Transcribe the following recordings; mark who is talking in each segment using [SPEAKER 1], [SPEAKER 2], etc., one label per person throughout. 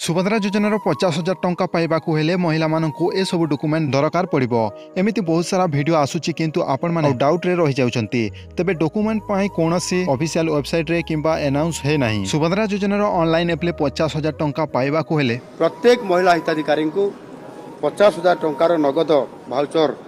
[SPEAKER 1] सुभद्रा योजनार 50,000 टंका पाइबाकू हेले महिला मानकू ए सब डॉक्यूमेंट दरकार पड़िबो। एमिति बहुत सारा वीडियो आसुची किंतु आपण माने डाउट रे रहि जाउचंती। तबे डॉक्यूमेंट पाई कोनोसी ऑफिशियल वेबसाइट रे किंबा अनाउंस हे नाही। सुभद्रा योजनार ऑनलाइन एप्ले 50,000 टंका पाइबाकू हेले
[SPEAKER 2] प्रत्येक महिला हिताधिकारी को 50,000 टंकार नगद भाउचर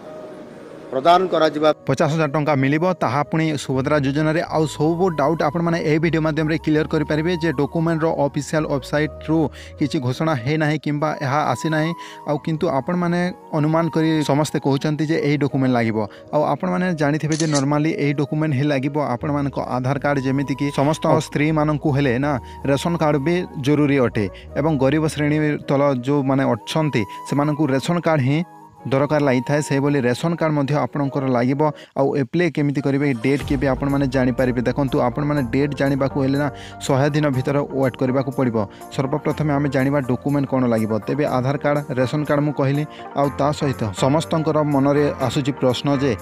[SPEAKER 2] प्रदान करा जिबा
[SPEAKER 1] 50,000 टंका मिलिबो ताहा पुणी सुभद्रा योजना रे आउ सब डाउट आपण माने ए वीडियो माध्यम रे क्लियर करि परिबे जे डॉक्यूमेंट रो ऑफिशियल वेबसाइट रो किछि घोषणा हे नाही किंबा एहा आसी नाही आउ किंतु आपण माने अनुमान करी समस्त कहउचंती जे एही डॉक्यूमेंट लागिबो। आउ आपण माने जानिथिबे जे नॉर्मली एही डॉक्यूमेंट हे लागिबो आपण मानको आधार कार्ड जेमिति कि समस्त स्त्री माननकु हेले ना रेशन कार्ड भी जरूरी अटे एवं गरीब श्रेणी तल जो माने अछंती से माननकु रेशन कार्ड ही दरकार लगी थाए से बोली रेशन कार्ड मध्य आपणकर लागिबो। आउ एप्ले केमिति करिवे डेट केबे आपण माने जानि परिबे देखंतु आपण माने डेट जानिबाकू हेले ना 100 दिन भीतर वेट करबाकू पड़िबो। सर्वप्रथम आमे जानिबा डॉक्यूमेंट कोन लागिबो तेबे आधार कार्ड रेशन कार्ड मु कहली आउ ता सहित समस्तंकर मनरे आसुची प्रश्न जे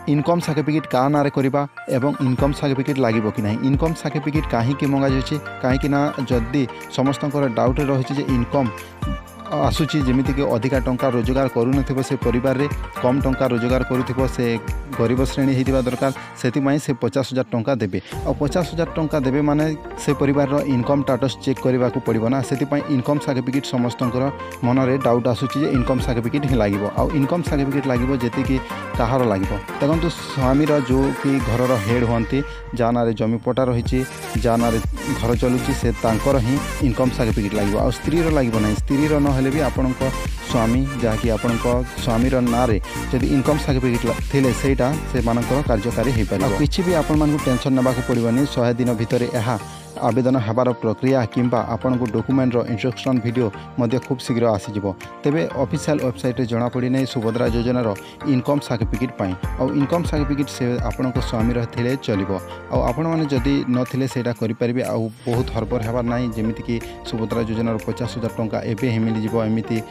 [SPEAKER 1] इनकम सर्टिफिकेट का नारे करिबा एवं इनकम सर्टिफिकेट लागिबो कि नाही। इनकम सर्टिफिकेट काहे कि मंगा जायछि काहे कि ना जदी समस्तंकर डाउट रहिछि जे इनकम आसुची जेमिति कि अधिका टंका रोजगार करूनथिबो से परिवार रे कम टंका रोजगार करूथिबो से गरीब श्रेणी हेतिबा दरकार सेतिमाई से 50,000 टंका देबे। आ 50,000 टंका देबे माने से परिवार रो इनकम स्टेटस चेक करबाकू पड़िबो ना सेतिपाई इनकम सर्टिफिकेट समस्तंकर मन रे डाउट आसुची जे इनकम सर्टिफिकेट ही लागिबो। आ इनकम सर्टिफिकेट लागिबो जेति कि काहार लागिबो देखंतु स्वामी रो जो कि घर रो हेड होंती जाना रे जमी पटा रहिछि जाना रे घर चलुछि से तांकर ही इनकम सर्टिफिकेट लागिबो। आ स्त्री रो लागिबो नै स्त्री रो न हेले भी आपणक स्वामी जहाँकि आपणक स्वामी ना रे जदि इनकम सर्टिफिकेट थिले सेटा से मानकर कार्यकारी हो पारे। किछि भी आपण मानकु टेंशन नबाकू पड़िबनी 100 दिन भितर एहा आवेदन हेबार प्रक्रिया किंबा आपनको डॉक्यूमेंट रो इंस्ट्रक्शन वीडियो मध्य खूब शीघ्र आसीजिवो। तेबे ऑफिशियल वेबसाइट रे जणा पड़ी नै सुभद्रा योजना रो इनकम सर्टिफिकेट पाई आउ इनकम सर्टिफिकेट से आपनको स्वामी रथिले चलिबो। आउ आपण माने जदि नथिले सेटा करि परिबे आउ बहुत हरबर हेबार नाही जेमिति कि सुभद्रा योजना रो 50,000 टंका एबे हे मिलि जिवो एमिति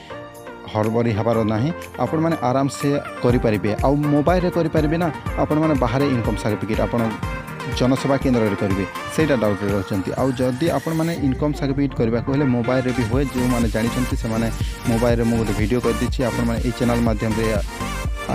[SPEAKER 1] हड़बड़ी हबार नाही। आपण माने आराम से करि परिबे आउ मोबाइल रे करि परिबे ना आपण माने बाहर इनकम सर्टिफिकेट आपण जनसेवा केन्द्र रे करिवे सेटा डाउट रे रहचंती। आउ जदी आपण माने इनकम सर्टिफिकेट करबा को हेले मोबाइल रे भी होय जो माने जानि चंती से माने मोबाइल रे मो वीडियो कर दिछि आपण माने ए चैनल माध्यम रे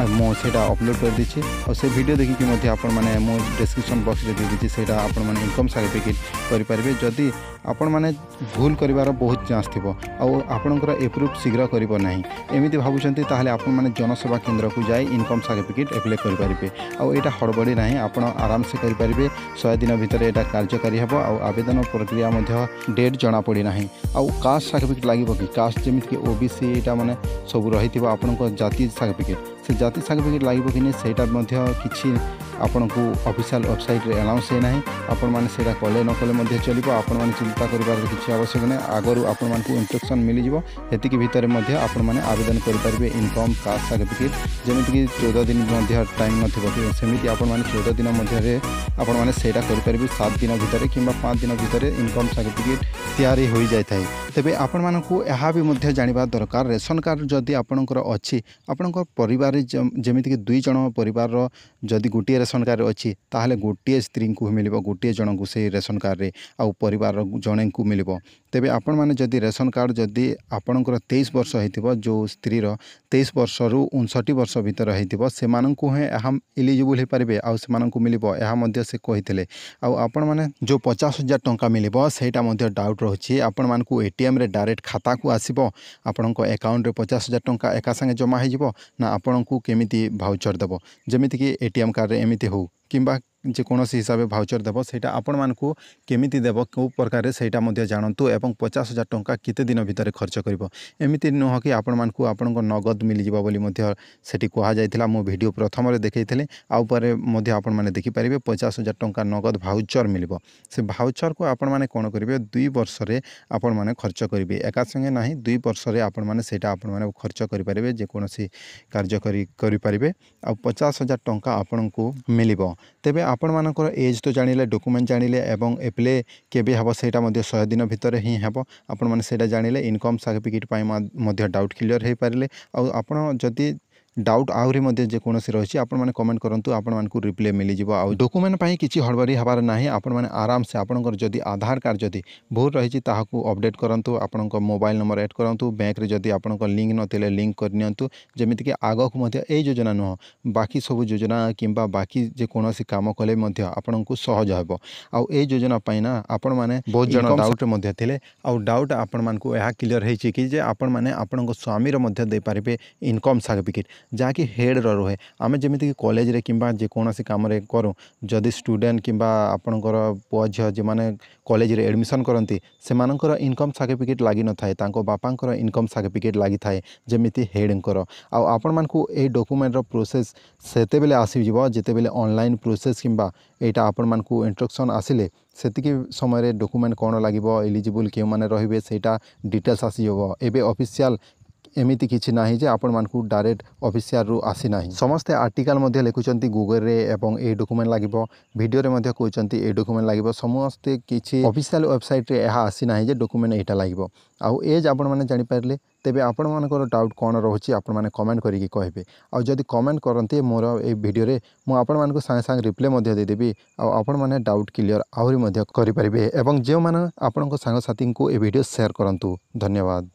[SPEAKER 1] मो सेटा अपलोड कर दिछि और से वीडियो देखि कि मध्ये आपण माने मो डिस्क्रिप्शन बॉक्स रे दे दिछि सेटा आपण माने इनकम सर्टिफिकेट करि परिबे। जदी आपण माने भूल करिवार बहुत चांस थिबो आउ आपणकर एप्रूव शीघ्र करिवो नाही एमिति भाबुचंती ताहले आपण माने जनसेवा केन्द्र को जाई इनकम सर्टिफिकेट अप्लाई करि परिबे। आउ एटा हड़बड़ी नाही आपण आराम से करि परिबे 100 दिन भीतर एटा कार्यकारी हेबो। आउ आवेदन प्रक्रिया मध्ये डेट जणा पड़ी नाही। आउ कास्ट सर्टिफिकेट लागिबो कि कास्ट जेमिति कि ओबीसी एटा माने सब रहिथिबो आपणको जाति सर्टिफिकेट से जाति सर्टिफिकेट लागिबो कि नै सेटा मध्ये किछि आपनको ऑफिशियल वेबसाइट रे अनाउंस हे नाही। आपण माने सेटा कले न कले मध्ये चलिबो आपण माने चिंता करिबार किछि आवश्यक नै आगरु आपण मानकु इंस्ट्रक्शन मिलि जिवो हेति कि भीतर मध्ये आपण माने आवेदन करि परिबे इनकम कास्ट सर्टिफिकेट जेमिति कि 14 दिन मध्ये टाइम नथिबो सेमिति आपण माने 14 दिन मध्ये रे आपण माने सेटा करि परिबे 7 दिन भीतर किंबा 5 दिन भीतर इनकम सर्टिफिकेट तयारी होई जाय थाए। तबे आपण मानकु एहा भी मध्ये जानिबा दरकार रेशन कार्ड जदी आपणकर अछि आपणकर परिवार जेमिति कि 2 जण परिवार रो जदी गोटे रेशन कार्ड अछि ताहले गोटे स्त्री को मिलिबो गोटे जण को से रेशन कार्ड रे आउ परिवार जणे को मिलिबो। तेबे आपण माने जदी रेशन कार्ड जदी आपणकर 23 वर्ष हेतिबो जो स्त्री रो 23 वर्ष रु 59 वर्ष भीतर हेतिबो से माननकु हे हम एलिजिबल हे परिबे आउ से माननकु मिलिबो एहा मध्ये से कहिथिले। आउ आपण माने जो 50,000 टंका मिलिबो सेटा मध्ये डाउट रहछि आपण मानकु एटीएम रे डायरेक्ट खाता को आसीबो आपणको अकाउंट रे 50,000 टंका एका संगे जमा हे जिवो ना आपणकु केमिति भाउचर देबो जेमिति कि एटीएम कार्ड रे एमिति हो किंबा जेकोसी हिसाब से भाउचर देव सेटा आपण मानकु केमिति देव को प्रकार सेटा मध्ये जानतु एवं 50,000 टंका केते दिन भीतर खर्च करिवो एमिति नुह कि आपण मानकु आपणको नगद मिलि जिवो बोली मध्ये सेठी कहा जायतिला। मो वीडियो प्रथम रे देखैथिले आउ परे मध्ये आपण माने देखि परिबे 50,000 टंका नगद भाउचर मिलिबो। से भाउचर को आपण माने कोन करिवे 2 वर्ष रे आपण माने खर्च करिवे एका संगे नाही 2 वर्ष रे आपण माने सेटा आपण माने खर्च करि परिबे जेकोसी कार्यकारी करि परिबे आ 50,000 टंका आपणको मिलिबो। तेबे आपण मानकर एज तो जानिले डॉक्यूमेंट जानिले एवं एप्ले केबे हबो सेटा मध्ये 100 दिन भीतर ही हबो आपण माने सेटा जानिले इनकम सर्टिफिकेट पाई मध्ये डाउट क्लियर हे पारिले। आ आपण जदी डाउट आहुरी मध्ये जेकोसी रही आपण मैंने कमेंट करूँ आपण मानक रिप्लाई मिल जाव आ डॉक्यूमेंट पर किसी हड़बड़ी हबार ना आपण मैंने आराम से आपंकर जदि आधार कार्ड जदि भूल रही अपडेट करूँ आपण मोबाइल नंबर एड करूँ बैंक रे जदि आपण लिंक नथिले लिंक करनियंतु जेमिति कि आगक मध्य ए योजना नुह बाकी सब योजना किंबा बाकी जेकोसी काम कले मध्य आपनको सहज हेबो आउ ए योजना ना आपण माने बहुत जन डाउट मध्य थिले आउ डाउट आपण मानकु यह क्लियर होइछि कि जे आपण माने आपनको स्वामीर मध्य दे पारिबे इनकम सर्टिफिकेट जहाँकि हेड रहे आम जमीक कॉलेज रे किंबा जेकोसी काम करूँ जदि स्टूडेंट किंबा आपणकर पुआ झील जो मैंने कॉलेज रे एडमिशन करती से इनकम सर्टिफिकेट लगी न थाए बापांकर इनकम सर्टिफिकेट लगी थाए जमीती हेडकर आपण मानकु ए डॉक्यूमेंट रो प्रोसेस सेते बेले आसीजिवो जेते बेले ऑनलाइन प्रोसेस किंबा एटा आपण मानकु इंस्ट्रक्शन आसिले सेतिकी समय डॉक्यूमेंट कौन लगिबो एलिजिबल क्यों माने रहिबे सेटा डिटेल्स आसीजिवो एबे ऑफिशियल एमिति किछि नाही जे आपण मानकु डायरेक्ट ऑफिशियल रु आसी नाही समस्ते आर्टिकल मध्ये लिखुचंती गूगल रे एवं ए डॉक्यूमेंट लागिबो वीडियो रे मध्ये कहउचंती ए डॉक्यूमेंट लागिबो समस्ते किछि ऑफिशियल वेबसाइट रे एहा आसी नाही जे डॉक्यूमेंट एटा लागिबो आउ एज आपण माने जानि पारले तेबे आपण मानकर डाउट कौन रहुछि आपण माने कमेंट करिकि कहबे आउ जदि कमेंट करंती मोर ए वीडियो रे मु आपण मानकु संगे संगे रिप्लाई मध्ये दे देबी आउ आपण माने डाउट क्लियर आहुरी मध्ये करि परिबे एवं जे माने आपनक संग साथी को ए वीडियो शेयर करंतु धन्यवाद।